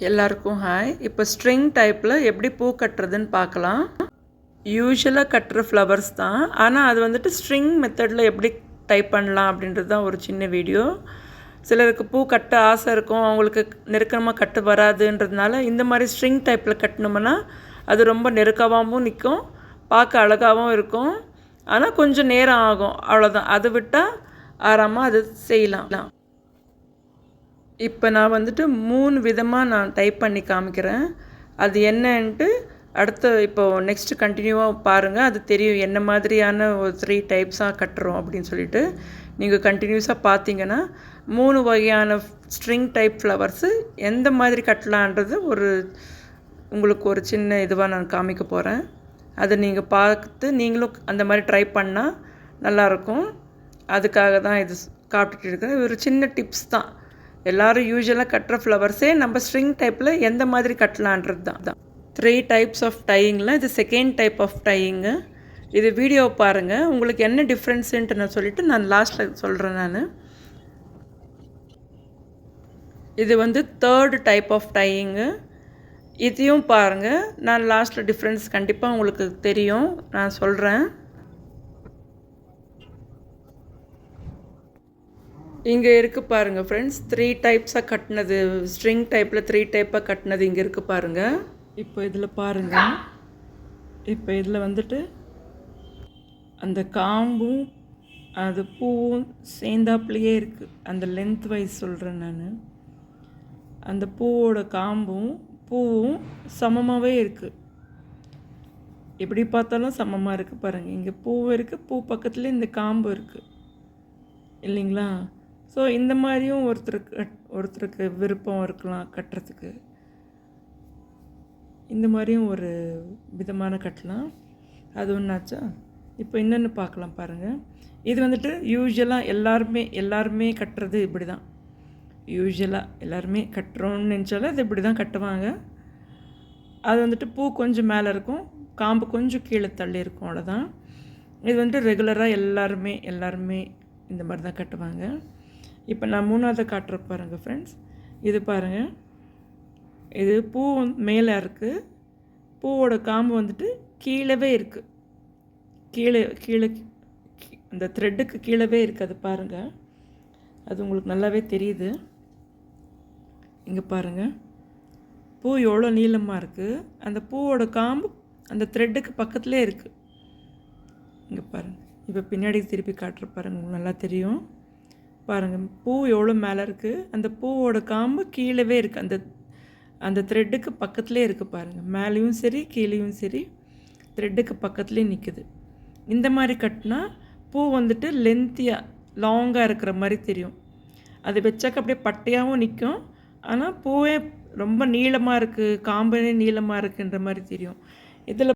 எல்லாருக்கும் ஹாய். இப்போ ஸ்ட்ரிங் டைப்பில் எப்படி பூ கட்டுறதுன்னு பார்க்கலாம். யூஸ்வலாக கட்டுற ஃப்ளவர்ஸ் தான், ஆனால் அது வந்துட்டு ஸ்ட்ரிங் மெத்தடில் எப்படி டைப் பண்ணலாம் அப்படின்றது தான் ஒரு சின்ன வீடியோ. சிலருக்கு பூ கட்ட ஆசை இருக்கும், அவங்களுக்கு நெருக்கமாக கட்ட வராதுன்றதுனால இந்த மாதிரி ஸ்ட்ரிங் டைப்பில் கட்டினோம்னா அது ரொம்ப நெருக்கமாகவும் நிற்கும், பார்க்க அழகாகவும் இருக்கும். ஆனால் கொஞ்சம் நேரம் ஆகும், அவ்வளோதான். அதை விட்டால் ஆறாமல் அது செய்யலாம். இப்போ நான் வந்துட்டு 3 விதமாக நான் டைப் பண்ணி காமிக்கிறேன். அது என்னன்ட்டு இப்போது நெக்ஸ்ட்டு கண்டினியூவாக பாருங்கள், அது தெரியும் என்ன மாதிரியான ஒரு 3 டைப்ஸாக கட்டுறோம் அப்படின்னு சொல்லிட்டு. நீங்கள் கண்டினியூஸாக பார்த்தீங்கன்னா 3 வகையான ஸ்ட்ரிங் டைப் ஃப்ளவர்ஸு எந்த மாதிரி கட்டலான்றது உங்களுக்கு ஒரு சின்ன இதுவாக நான் காமிக்க போகிறேன். அதை நீங்கள் பார்த்து நீங்களும் அந்த மாதிரி ட்ரை பண்ணால் நல்லாயிருக்கும். அதுக்காக தான் இது காப்பிட்டு இருக்கிறேன். ஒரு சின்ன டிப்ஸ் தான். எல்லோரும் யூஸ்வலாக கட்டுற ஃப்ளவர்ஸே நம்ம ஸ்ட்ரிங் டைப்பில் எந்த மாதிரி கட்டலான்றது தான். 3 டைப்ஸ் ஆஃப் டையிங்கில் இது செகண்ட் டைப் ஆஃப் டையிங்கு. இது வீடியோ பாருங்கள், உங்களுக்கு என்ன டிஃப்ரென்ஸுன்ட்டு நான் லாஸ்ட்டில் சொல்கிறேன். இது வந்து தேர்டு டைப் ஆஃப் டையிங்கு. இதையும் பாருங்கள், நான் லாஸ்ட்டில் டிஃப்ரென்ஸ் கண்டிப்பாக உங்களுக்கு தெரியும், நான் சொல்கிறேன். இங்கே இருக்குது பாருங்கள் ஃப்ரெண்ட்ஸ், 3 டைப்ஸாக கட்டினது, ஸ்ட்ரிங் டைப்பில் 3 டைப்பாக கட்டினது இங்கே இருக்குது பாருங்கள். இப்போ இதில் பாருங்கள், இப்போ இதில் வந்துட்டு அந்த காம்பும் அது பூவும் சேர்ந்தாப்புலையே இருக்குது. அந்த லென்த் வைஸ் சொல்கிறேன் நான். அந்த பூவோட காம்பும் பூவும் சமமாகவே இருக்குது. எப்படி பார்த்தாலும் சமமாக இருக்குது பாருங்கள். இங்கே பூவும் இருக்குது, பூ பக்கத்துலேயே இந்த காம்பு இருக்குது இல்லைங்களா? ஸோ இந்த மாதிரியும் ஒருத்தருக்கு விருப்பம் இருக்கலாம் கட்டுறதுக்கு. இந்த மாதிரியும் ஒரு விதமான கட்டலாம். அது ஒன்றாச்சா. இப்போ இன்னொன்று பார்க்கலாம் பாருங்கள். இது வந்துட்டு யூஸ்வலாக எல்லாருமே கட்டுறது இப்படி தான். யூஸ்வலாக எல்லாருமே கட்டுறோன்னு நினச்சாலும் அது இப்படி தான் கட்டுவாங்க. அது வந்துட்டு பூ கொஞ்சம் மேலே இருக்கும், காம்பு கொஞ்சம் கீழே தள்ளி இருக்கும், அவ்வளோதான். இது வந்துட்டு ரெகுலராக எல்லாருமே இந்த மாதிரி தான் கட்டுவாங்க. இப்போ நான் 3ஆவது காட்டுற பாருங்கள் ஃப்ரெண்ட்ஸ். இது பாருங்கள், இது பூ மேலே இருக்குது, பூவோட காம்பு வந்துட்டு கீழவே இருக்குது. கீழே அந்த த்ரெட்டுக்கு கீழவே இருக்குது. அது பாருங்கள், அது உங்களுக்கு நல்லாவே தெரியுது. இங்கே பாருங்கள், பூ எவ்வளோ நீளமாக இருக்குது, அந்த பூவோட காம்பு அந்த த்ரெட்டுக்கு பக்கத்துலேயே இருக்குது. இங்கே பாருங்கள், இப்போ பின்னாடி திருப்பி காட்டுற பாருங்கள், உங்களுக்கு நல்லா தெரியும் பாருங்கள். பூ எவ்வளோ மேலே இருக்குது, அந்த பூவோட காம்பு கீழவே இருக்குது, அந்த த்ரெட்டுக்கு பக்கத்துலேயே இருக்குது பாருங்கள். மேலேயும் சரி கீழேயும் சரி த்ரெட்டுக்கு பக்கத்துலேயே நிற்குது. இந்த மாதிரி கட்டினா பூ வந்துட்டு லென்த்தியாக லாங்காக இருக்கிற மாதிரி தெரியும். அது வச்சாக்க அப்படியே பட்டையாகவும் நிற்கும், ஆனால் பூவே ரொம்ப நீளமாக இருக்குது, காம்பே நீளமாக இருக்குன்ற மாதிரி தெரியும். இதில்